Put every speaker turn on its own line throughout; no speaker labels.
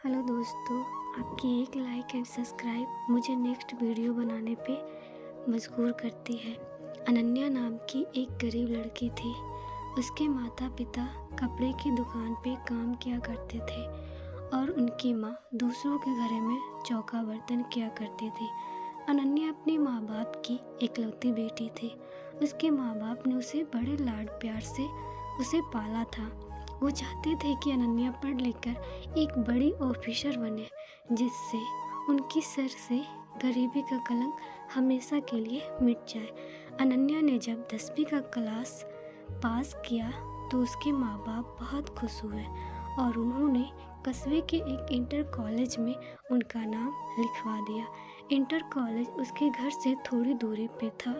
Hello दोस्तों, आपकी एक लाइक एंड सब्सक्राइब मुझे नेक्स्ट वीडियो बनाने पे मजबूर करती है। अनन्या नाम की एक गरीब लड़की थी। उसके माता पिता कपड़े की दुकान पे काम किया करते थे और उनकी माँ दूसरों के घर में चौका बर्तन किया करती थी। अनन्या अपने माँ बाप की इकलौती बेटी थी। उसके माँ बाप ने उसे बड़े लाड प्यार से उसे पाला था। वो चाहते थे कि अनन्या पढ़ लिख कर एक बड़ी ऑफिसर बने, जिससे उनकी सर से गरीबी का कलंक हमेशा के लिए मिट जाए। अनन्या ने जब 10वीं का क्लास पास किया तो उसके माँ बाप बहुत खुश हुए और उन्होंने कस्बे के एक इंटर कॉलेज में उनका नाम लिखवा दिया। इंटर कॉलेज उसके घर से थोड़ी दूरी पे था,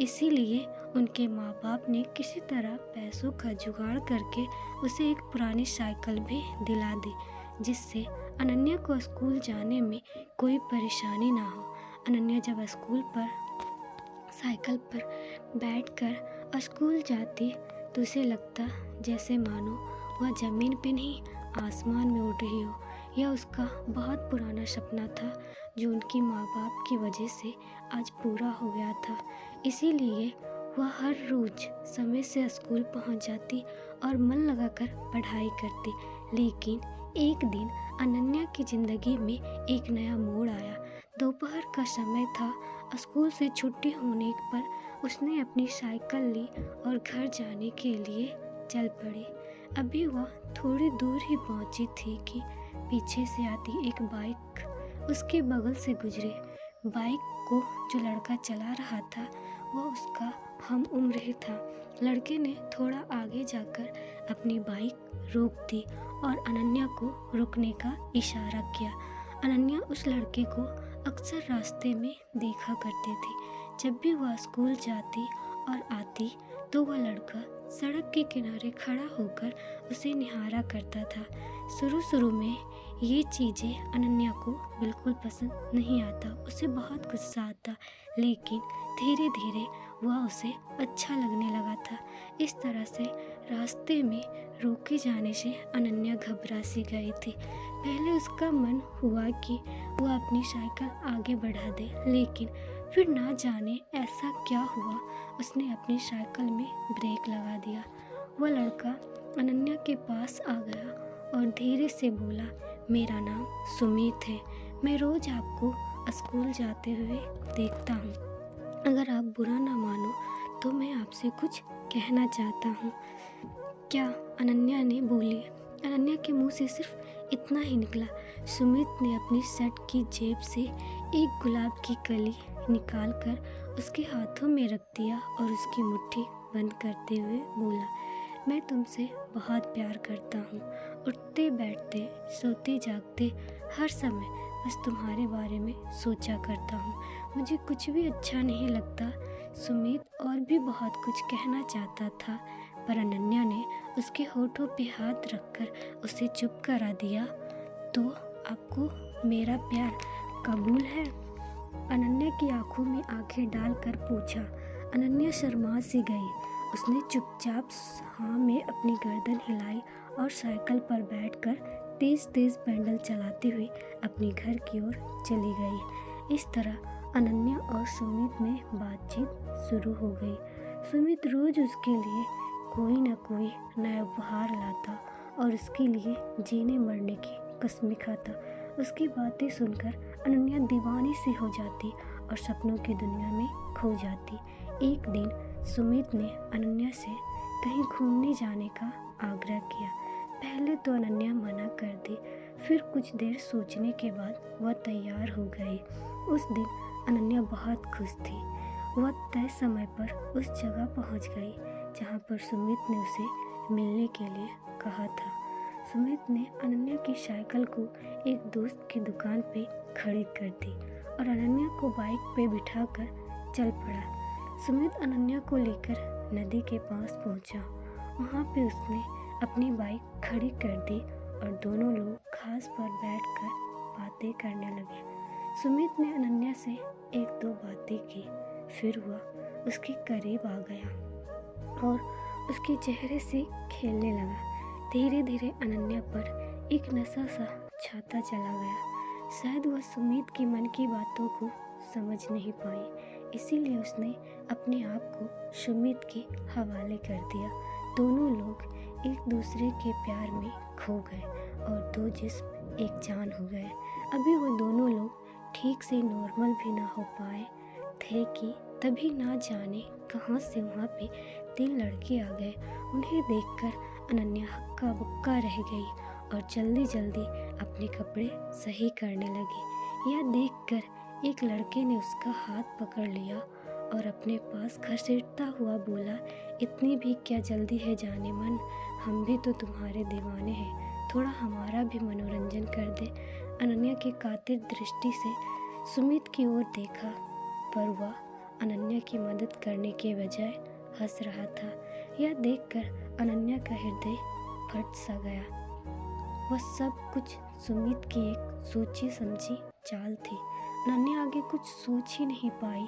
इसीलिए उनके माँ बाप ने किसी तरह पैसों का जुगाड़ करके उसे एक पुरानी साइकिल भी दिला दी, जिससे अनन्या को स्कूल जाने में कोई परेशानी ना हो। अनन्या जब स्कूल पर साइकिल पर बैठकर स्कूल जाती तो उसे लगता जैसे मानो वह ज़मीन पे नहीं आसमान में उड़ रही हो। यह उसका बहुत पुराना सपना था जो उनकी माँ बाप की वजह से आज पूरा हो गया था। इसीलिए वह हर रोज़ समय से स्कूल पहुंच जाती और मन लगाकर पढ़ाई करती। लेकिन एक दिन अनन्या की ज़िंदगी में एक नया मोड़ आया। दोपहर का समय था। स्कूल से छुट्टी होने पर उसने अपनी साइकिल ली और घर जाने के लिए चल पड़ी। अभी वह थोड़ी दूर ही पहुंची थी कि पीछे से आती एक बाइक उसके बगल से गुजरे। बाइक को जो लड़का चला रहा था वह उसका हम उम्र ही था। लड़के ने थोड़ा आगे जाकर अपनी बाइक रोक दी और अनन्या को रुकने का इशारा किया। अनन्या उस लड़के को अक्सर रास्ते में देखा करती थी। जब भी वह स्कूल जाती और आती तो वह लड़का सड़क के किनारे खड़ा होकर उसे निहारा करता था। शुरू में ये चीज़ें अनन्या को बिल्कुल पसंद नहीं आता, उसे बहुत गुस्सा आता, लेकिन धीरे धीरे वह उसे अच्छा लगने लगा था। इस तरह से रास्ते में रोके जाने से अनन्या घबरा सी गई थी। पहले उसका मन हुआ कि वह अपनी साइकिल आगे बढ़ा दे, लेकिन फिर ना जाने ऐसा क्या हुआ, उसने अपनी साइकिल में ब्रेक लगा दिया। वह लड़का अनन्या के पास आ गया और धीरे से बोला, मेरा नाम सुमित है। मैं रोज़ आपको स्कूल जाते हुए देखता हूँ। अगर आप बुरा ना मानो तो मैं आपसे कुछ कहना चाहता हूँ। क्या? अनन्या ने बोली। अनन्या के मुंह से सिर्फ इतना ही निकला। सुमित ने अपनी शर्ट की जेब से एक गुलाब की कली निकालकर उसके हाथों में रख दिया और उसकी मुट्ठी बंद करते हुए बोला, मैं तुमसे बहुत प्यार करता हूँ। उठते बैठते सोते जागते हर समय बस तुम्हारे बारे में सोचा करता हूँ। मुझे कुछ भी अच्छा नहीं लगता। सुमित और भी बहुत कुछ कहना चाहता था, पर अनन्या ने उसके होठों पे हाथ रखकर उसे चुप करा दिया। तो आपको मेरा प्यार कबूल है? अनन्या की आंखों में आंखें डालकर पूछा। अनन्या शर्मा सी गई। उसने चुपचाप हाँ में अपनी गर्दन हिलाई और साइकिल पर बैठकर तेज तेज पैडल चलाते हुए अपने घर की ओर चली गई। इस तरह अनन्या और सुमित में बातचीत शुरू हो गई। सुमित रोज उसके लिए कोई न कोई नया उपहार लाता और उसके लिए जीने मरने की कसमें खाता। उसकी बातें सुनकर अनन्या दीवानी सी हो जाती और सपनों की दुनिया में खो जाती। एक दिन सुमित ने अनन्या से कहीं घूमने जाने का आग्रह किया। पहले तो अनन्या मना कर दी, फिर कुछ देर सोचने के बाद वह तैयार हो गई। उस दिन अनन्या बहुत खुश थी। वह तय समय पर उस जगह पहुंच गई जहां पर सुमित ने उसे मिलने के लिए कहा था। सुमित ने अनन्या की साइकिल को एक दोस्त की दुकान पे खड़ी कर दी और अनन्या को बाइक पे बिठाकर चल पड़ा। सुमित अनन्या को लेकर नदी के पास पहुंचा। वहां पे उसने अपनी बाइक खड़ी कर दी और दोनों लोग घास पर बैठकर बातें करने लगे। सुमित ने अनन्या से एक दो बातें की, फिर वह उसके करीब आ गया और उसके चेहरे से खेलने लगा। धीरे धीरे अनन्या पर एक नशा सा छाता चला गया। शायद वह सुमित के मन की बातों को समझ नहीं पाई, इसीलिए उसने अपने आप को सुमित के हवाले कर दिया। दोनों लोग एक दूसरे के प्यार में खो गए और दो जिस्म एक जान हो गए। अभी वो दोनों लोग ठीक से नॉर्मल भी ना हो पाए थे कि तभी ना जाने कहाँ से वहाँ पे 3 लड़के आ गए। उन्हें देखकर अनन्या हक्का बक्का रह गई और जल्दी जल्दी अपने कपड़े सही करने लगी। यह देखकर एक लड़के ने उसका हाथ पकड़ लिया और अपने पास घसीटता हुआ बोला, इतनी भी क्या जल्दी है जाने मन, हम भी तो तुम्हारे दीवाने हैं, थोड़ा हमारा भी मनोरंजन कर दे। अनन्या की कातिल दृष्टि से सुमित की ओर देखा, पर वह अनन्या की मदद करने के बजाय हंस रहा था। यह देखकर अनन्या का हृदय फट सा गया। वह सब कुछ सुमित की एक सोची समझी चाल थी। अनन्या आगे कुछ सोच ही नहीं पाई,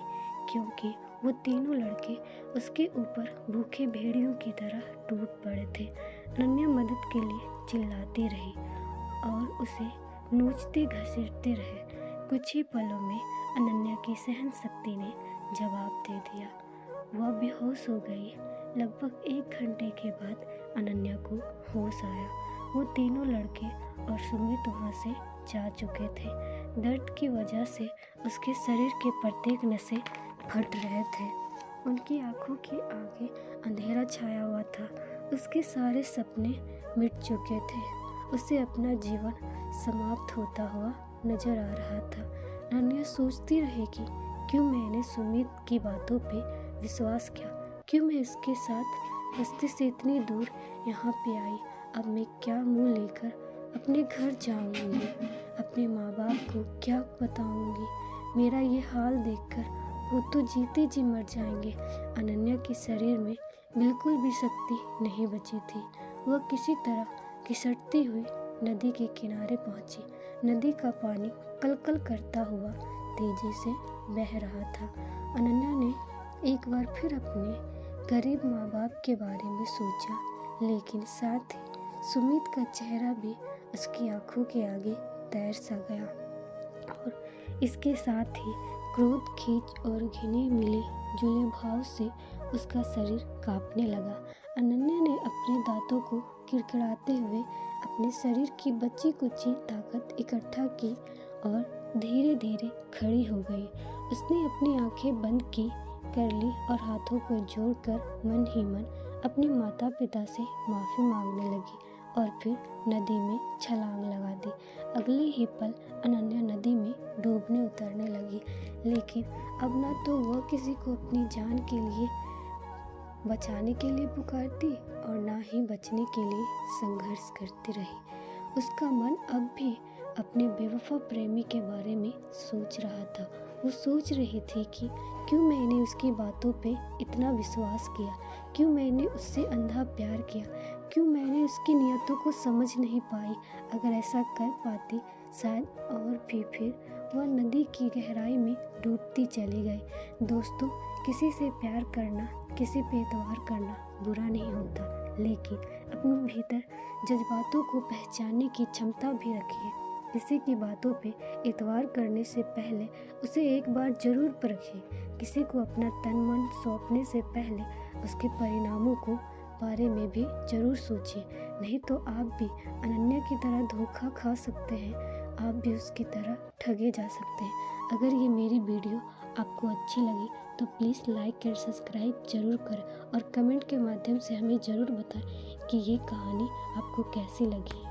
क्योंकि वो तीनों लड़के उसके ऊपर भूखे भेड़ियों की तरह टूट पड़े थे। अनन्या मदद के लिए चिल्लाती रही और उसे नोचते घसीटते रहे। कुछ ही पलों में अनन्या की सहन शक्ति ने जवाब दे दिया। वह बेहोश हो गई। लगभग 1 घंटे के बाद अनन्या को होश आया। वो तीनों लड़के और सुमित वहाँ से जा चुके थे। दर्द की वजह से उसके शरीर के प्रत्येक नसें फट रहे थे। उनकी आंखों के आगे अंधेरा छाया हुआ था। उसके सारे सपने मिट चुके थे। उसे अपना जीवन समाप्त होता हुआ नजर आ रहा था। अनन्या सोचती रहेगी, क्यों मैंने सुमित की बातों पे विश्वास किया, क्यों मैं इसके साथ रास्ते से इतनी दूर यहाँ पे आई। अब मैं क्या मुंह लेकर अपने घर जाऊंगी, अपने माँ बाप को क्या बताऊंगी। मेरा ये हाल देखकर वो तो जीते जी मर जाएंगे। अनन्या के शरीर में बिल्कुल भी शक्ति नहीं बची थी। वह किसी तरह घिसटती हुई नदी के किनारे पहुंची। नदी का पानी कलकल करता हुआ तेजी से बह रहा था। अनन्या ने एक बार फिर अपने गरीब माँ बाप के बारे में सोचा, लेकिन साथ ही सुमित का चेहरा भी उसकी आंखों के आगे तैर सा गया और इसके साथ ही क्रोध, खींच और घिने मिले जुले भाव से उसका शरीर कांपने लगा। अनन्या ने अपने दांतों को किड़किड़ाते हुए अपने शरीर की बची कुची ताकत इकट्ठा की और धीरे धीरे खड़ी हो गई। उसने अपनी आंखें बंद कर ली और हाथों को जोड़कर मन ही मन अपने माता पिता से माफ़ी मांगने लगी और फिर नदी में छलांग लगा दी। अगले ही पल अनन्या नदी में डूबने उतरने लगी, लेकिन अब न तो वह किसी को अपनी जान के लिए बचाने के लिए पुकारती और ना ही बचने के लिए संघर्ष करती रही। उसका मन अब भी अपने बेवफा प्रेमी के बारे में सोच रहा था। वो सोच रही थी कि क्यों मैंने उसकी बातों पे इतना विश्वास किया, क्यों मैंने उससे अंधा प्यार किया, क्यों मैंने उसकी नियतों को समझ नहीं पाई। अगर ऐसा कर पाती शायद और भी फिर वह नदी की गहराई में डूबती चली गई। दोस्तों, किसी से प्यार करना, किसी पे एतबार करना बुरा नहीं होता, लेकिन अपने भीतर जज्बातों को पहचानने की क्षमता भी रखिए। किसी की बातों पे एतबार करने से पहले उसे एक बार जरूर परखिए। किसी को अपना तन मन सौंपने से पहले उसके परिणामों को बारे में भी जरूर सोचिए, नहीं तो आप भी अनन्या की तरह धोखा खा सकते हैं, आप भी उसकी तरह ठगे जा सकते हैं। अगर ये मेरी वीडियो आपको अच्छी लगी तो प्लीज़ लाइक और सब्सक्राइब जरूर करें और कमेंट के माध्यम से हमें ज़रूर बताएं कि ये कहानी आपको कैसी लगी।